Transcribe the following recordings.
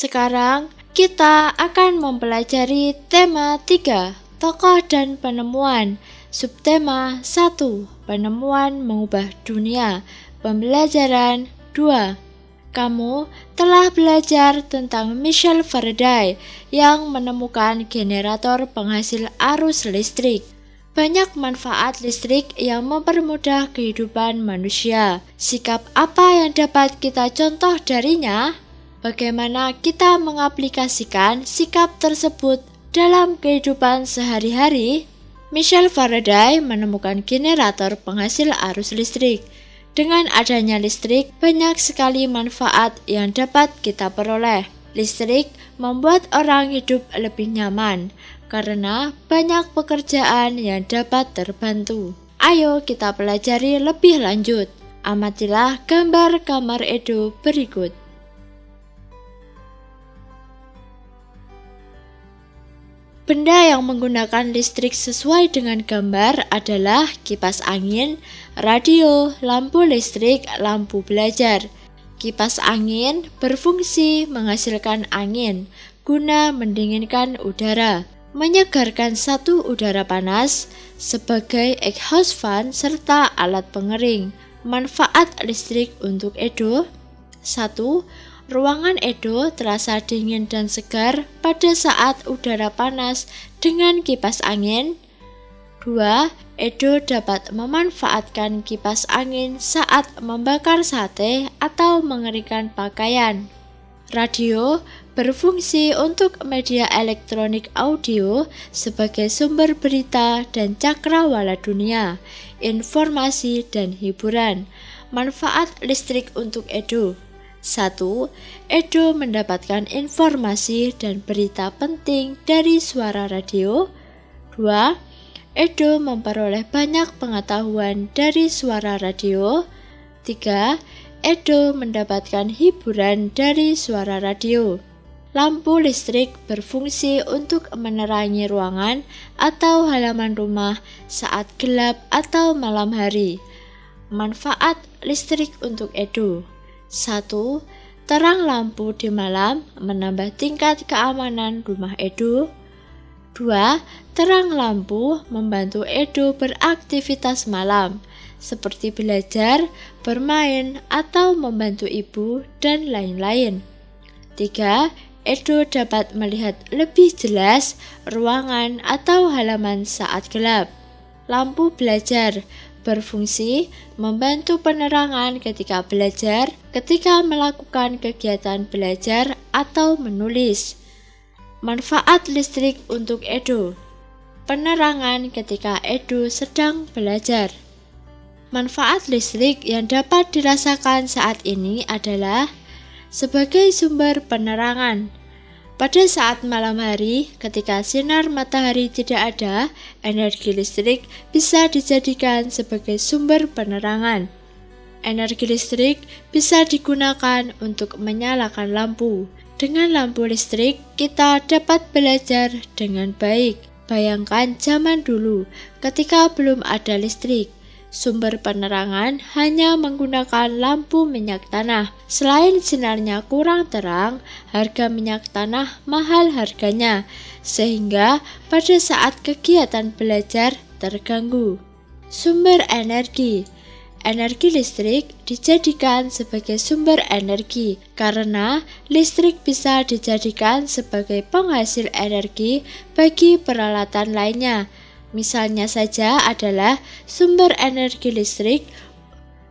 Sekarang kita akan mempelajari tema 3, tokoh dan penemuan. Subtema 1, penemuan mengubah dunia. Pembelajaran 2. Kamu telah belajar tentang Michel Faraday yang menemukan generator penghasil arus listrik. Banyak manfaat listrik yang mempermudah kehidupan manusia. Sikap apa yang dapat kita contoh darinya? Bagaimana kita mengaplikasikan sikap tersebut dalam kehidupan sehari-hari? Michel Faraday menemukan generator penghasil arus listrik. Dengan adanya listrik, banyak sekali manfaat yang dapat kita peroleh. Listrik membuat orang hidup lebih nyaman karena banyak pekerjaan yang dapat terbantu. Ayo kita pelajari lebih lanjut. Amatilah gambar kamar Edo berikut. Benda yang menggunakan listrik sesuai dengan gambar adalah kipas angin, radio, lampu listrik, lampu belajar. Kipas angin berfungsi menghasilkan angin guna mendinginkan udara, menyegarkan satu udara panas sebagai exhaust fan serta alat pengering. Manfaat listrik untuk Edo: 1. Ruangan Edo terasa dingin dan segar pada saat udara panas dengan kipas angin. 2. Edo dapat memanfaatkan kipas angin saat membakar sate atau mengeringkan pakaian. Radio berfungsi untuk media elektronik audio sebagai sumber berita dan cakrawala dunia, informasi dan hiburan. Manfaat listrik untuk Edo: 1. Edo mendapatkan informasi dan berita penting dari suara radio. 2. Edo memperoleh banyak pengetahuan dari suara radio. 3. Edo mendapatkan hiburan dari suara radio. Lampu listrik berfungsi untuk menerangi ruangan atau halaman rumah saat gelap atau malam hari. Manfaat listrik untuk Edo: 1. Terang lampu di malam menambah tingkat keamanan rumah Edo. 2. Terang lampu membantu Edo beraktivitas malam, seperti belajar, bermain, atau membantu ibu, dan lain-lain. 3. Edo dapat melihat lebih jelas ruangan atau halaman saat gelap. Lampu belajar berfungsi membantu penerangan ketika belajar, ketika melakukan kegiatan belajar atau menulis. Manfaat listrik untuk Edo: penerangan ketika Edo sedang belajar. Manfaat listrik yang dapat dirasakan saat ini adalah sebagai sumber penerangan. Pada saat malam hari, ketika sinar matahari tidak ada, energi listrik bisa dijadikan sebagai sumber penerangan. Energi listrik bisa digunakan untuk menyalakan lampu. Dengan lampu listrik, kita dapat belajar dengan baik. Bayangkan zaman dulu, ketika belum ada listrik. Sumber penerangan hanya menggunakan lampu minyak tanah. Selain sinarnya kurang terang, harga minyak tanah mahal harganya, sehingga pada saat kegiatan belajar terganggu. Sumber energi: energi listrik dijadikan sebagai sumber energi karena listrik bisa dijadikan sebagai penghasil energi bagi peralatan lainnya. Misalnya saja adalah sumber energi listrik,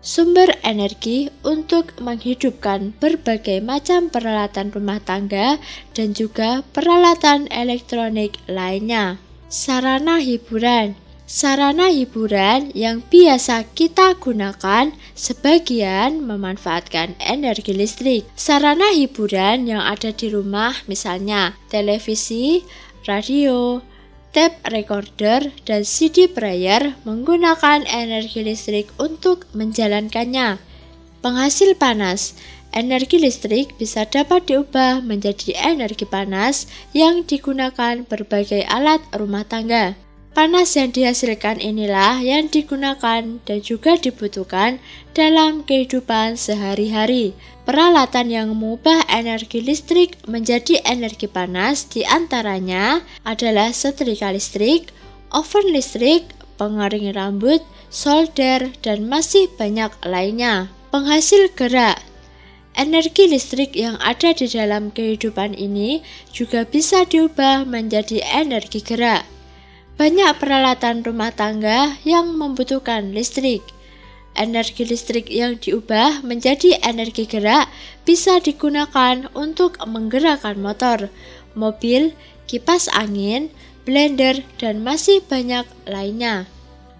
sumber energi untuk menghidupkan berbagai macam peralatan rumah tangga dan juga peralatan elektronik lainnya. Sarana hiburan: sarana hiburan yang biasa kita gunakan sebagian memanfaatkan energi listrik. Sarana hiburan yang ada di rumah misalnya televisi, radio, tape recorder, dan CD player menggunakan energi listrik untuk menjalankannya. Penghasil panas: energi listrik bisa dapat diubah menjadi energi panas yang digunakan berbagai alat rumah tangga. Panas yang dihasilkan inilah yang digunakan dan juga dibutuhkan dalam kehidupan sehari-hari. Peralatan yang mengubah energi listrik menjadi energi panas diantaranya adalah setrika listrik, oven listrik, pengering rambut, solder, dan masih banyak lainnya. Penghasil gerak. Energi listrik yang ada di dalam kehidupan ini juga bisa diubah menjadi energi gerak. Banyak peralatan rumah tangga yang membutuhkan listrik. Energi listrik yang diubah menjadi energi gerak bisa digunakan untuk menggerakkan motor, mobil, kipas angin, blender, dan masih banyak lainnya.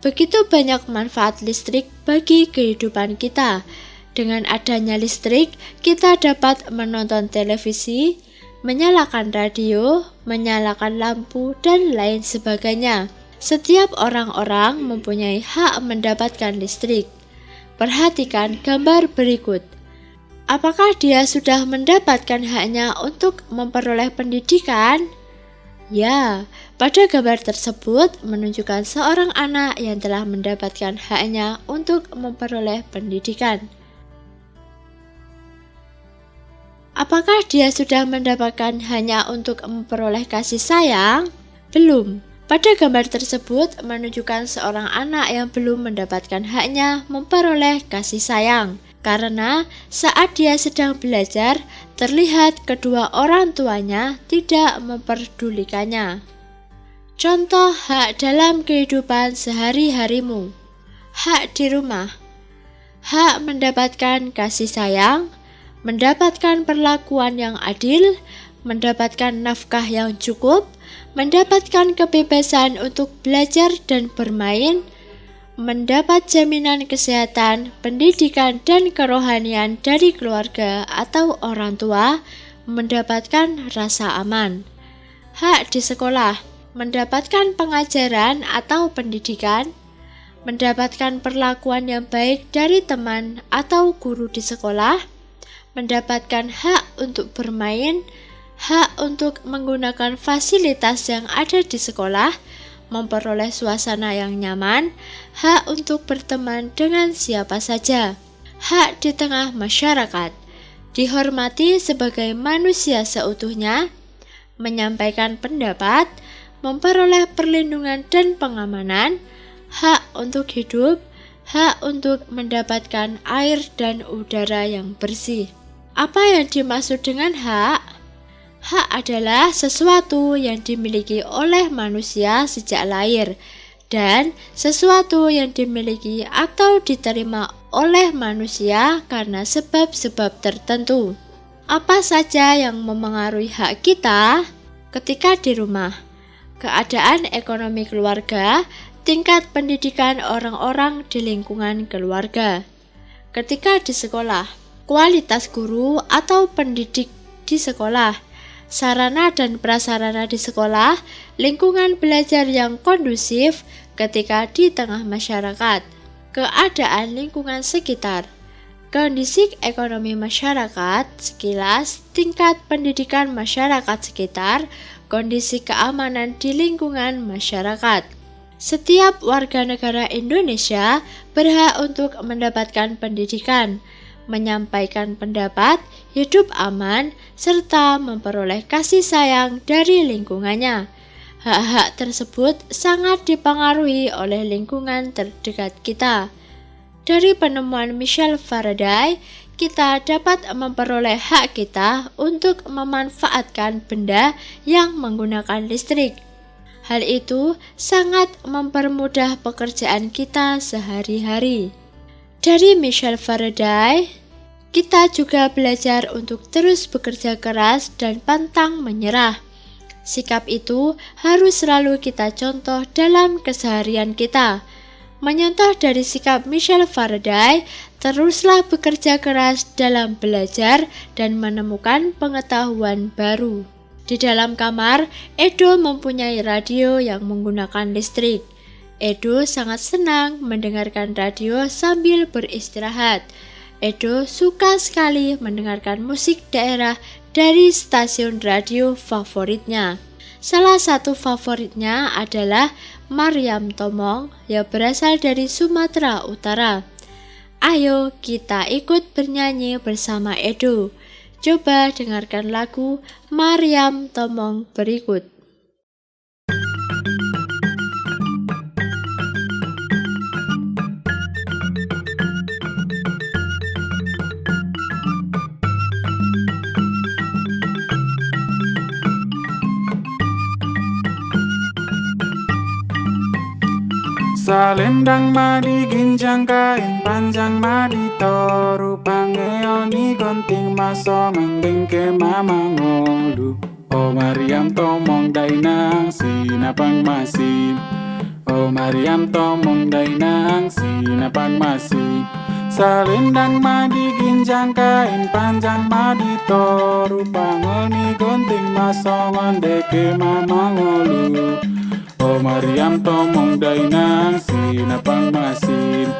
Begitu banyak manfaat listrik bagi kehidupan kita. Dengan adanya listrik, kita dapat menonton televisi, menyalakan radio, menyalakan lampu, dan lain sebagainya. Setiap orang-orang mempunyai hak mendapatkan listrik. Perhatikan gambar berikut. Apakah dia sudah mendapatkan haknya untuk memperoleh pendidikan? Ya, pada gambar tersebut menunjukkan seorang anak yang telah mendapatkan haknya untuk memperoleh pendidikan. Apakah dia sudah mendapatkan hanya untuk memperoleh kasih sayang? Belum. Pada gambar tersebut menunjukkan seorang anak yang belum mendapatkan haknya memperoleh kasih sayang. Karena saat dia sedang belajar, terlihat kedua orang tuanya tidak memperdulikannya. Contoh hak dalam kehidupan sehari-harimu. Hak di rumah. Hak mendapatkan kasih sayang, mendapatkan perlakuan yang adil, mendapatkan nafkah yang cukup, mendapatkan kebebasan untuk belajar dan bermain, mendapat jaminan kesehatan, pendidikan, dan kerohanian dari keluarga atau orang tua, mendapatkan rasa aman. Hak di sekolah, mendapatkan pengajaran atau pendidikan, mendapatkan perlakuan yang baik dari teman atau guru di sekolah, mendapatkan hak untuk bermain, hak untuk menggunakan fasilitas yang ada di sekolah, memperoleh suasana yang nyaman, hak untuk berteman dengan siapa saja, hak di tengah masyarakat, dihormati sebagai manusia seutuhnya, menyampaikan pendapat, memperoleh perlindungan dan pengamanan, hak untuk hidup, hak untuk mendapatkan air dan udara yang bersih. Apa yang dimaksud dengan hak? Hak adalah sesuatu yang dimiliki oleh manusia sejak lahir dan sesuatu yang dimiliki atau diterima oleh manusia karena sebab-sebab tertentu. Apa saja yang memengaruhi hak kita? Ketika di rumah, keadaan ekonomi keluarga, tingkat pendidikan orang-orang di lingkungan keluarga. Ketika di sekolah, kualitas guru atau pendidik di sekolah, sarana dan prasarana di sekolah, lingkungan belajar yang kondusif ketika di tengah masyarakat, keadaan lingkungan sekitar, kondisi ekonomi masyarakat sekilas, tingkat pendidikan masyarakat sekitar, kondisi keamanan di lingkungan masyarakat. Setiap warga negara Indonesia berhak untuk mendapatkan pendidikan, menyampaikan pendapat, hidup aman, serta memperoleh kasih sayang dari lingkungannya. Hak-hak tersebut sangat dipengaruhi oleh lingkungan terdekat kita. Dari penemuan Michel Faraday, kita dapat memperoleh hak kita untuk memanfaatkan benda yang menggunakan listrik. Hal itu sangat mempermudah pekerjaan kita sehari-hari. Dari Michel Faraday, kita juga belajar untuk terus bekerja keras dan pantang menyerah. Sikap itu harus selalu kita contoh dalam keseharian kita. Menyontoh dari sikap Michel Faraday, teruslah bekerja keras dalam belajar dan menemukan pengetahuan baru. Di dalam kamar, Edo mempunyai radio yang menggunakan listrik. Edo sangat senang mendengarkan radio sambil beristirahat. Edo suka sekali mendengarkan musik daerah dari stasiun radio favoritnya. Salah satu favoritnya adalah Maryam Tomong yang berasal dari Sumatera Utara. Ayo kita ikut bernyanyi bersama Edo. Coba dengarkan lagu Maryam Tomong berikut. Salendang madi ginjang kain panjang madi toru pangeoni gonting maso ngending ke mama ngolu. Oh Maryam Tomong dainang sinapang masih. Oh Maryam Tomong dainang sinapang masih. Salendang madi ginjang kain panjang madi toru pangeoni gonting maso ngending ke mama ngolu. Oh Maryam Tomong dainang sinapang masin.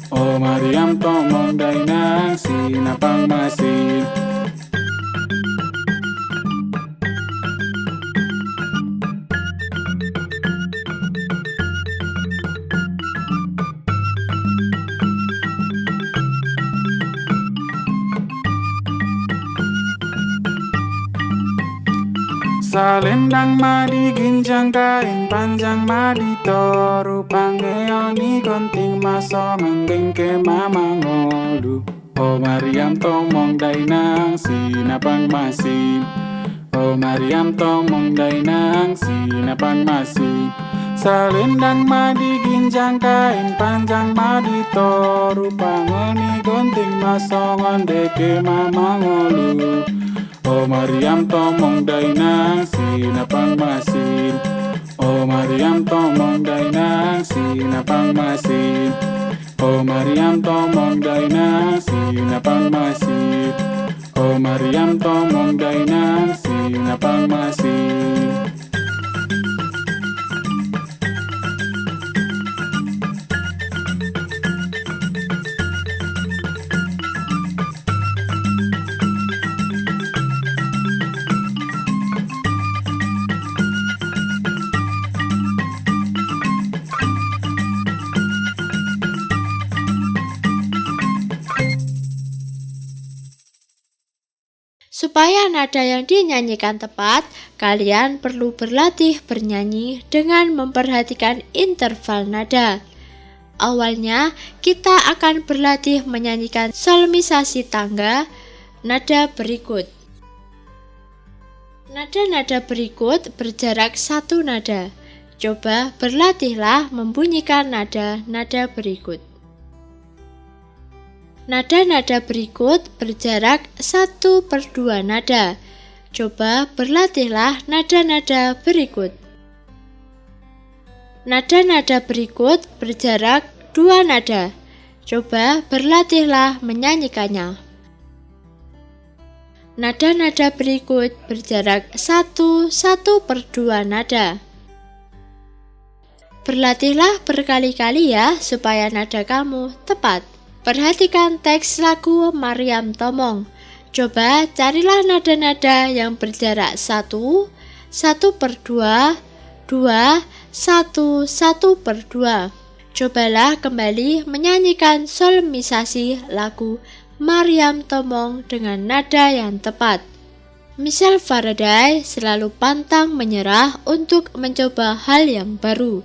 Oh Maryam Tomong dainang sinapang masin. Salendang madi ginjang kain panjang madi toru pangeoni gonting maso ngending ke mama ngolu. Oh Maryam Tomong dainang sinapang masih. Oh Maryam Tomong dainang sinapang masih. Salendang madi ginjang kain panjang madi toru pangeoni gonting maso ngending ke mama ngolu. Oh Maryam Tomong dainang sinapang masin. Oh Maryam Tomong dainang sinapang masin. Oh Maryam Tomong dainang sinapang masin. Oh Maryam Tomong dainang sinapang masin. Supaya nada yang dinyanyikan tepat, kalian perlu berlatih bernyanyi dengan memperhatikan interval nada. Awalnya, kita akan berlatih menyanyikan solmisasi tangga nada berikut. Nada-nada berikut berjarak satu nada. Coba berlatihlah membunyikan nada-nada berikut. Nada-nada berikut berjarak 1/2 nada. Coba berlatihlah nada-nada berikut. Nada-nada berikut berjarak 2 nada. Coba berlatihlah menyanyikannya. Nada-nada berikut berjarak 1/2 nada. Berlatihlah berkali-kali ya supaya nada kamu tepat. Perhatikan teks lagu Maryam Tomong. Coba carilah nada-nada yang berjarak 1, 1/2, 2, 1, 1/2. Cobalah kembali menyanyikan solmisasi lagu Maryam Tomong dengan nada yang tepat. Michelle Faraday selalu pantang menyerah untuk mencoba hal yang baru.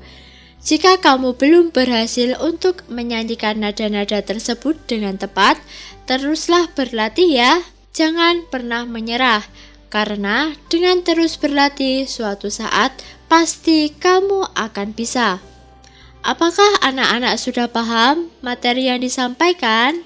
Jika kamu belum berhasil untuk menyanyikan nada-nada tersebut dengan tepat, teruslah berlatih ya. Jangan pernah menyerah, karena dengan terus berlatih suatu saat pasti kamu akan bisa. Apakah anak-anak sudah paham materi yang disampaikan?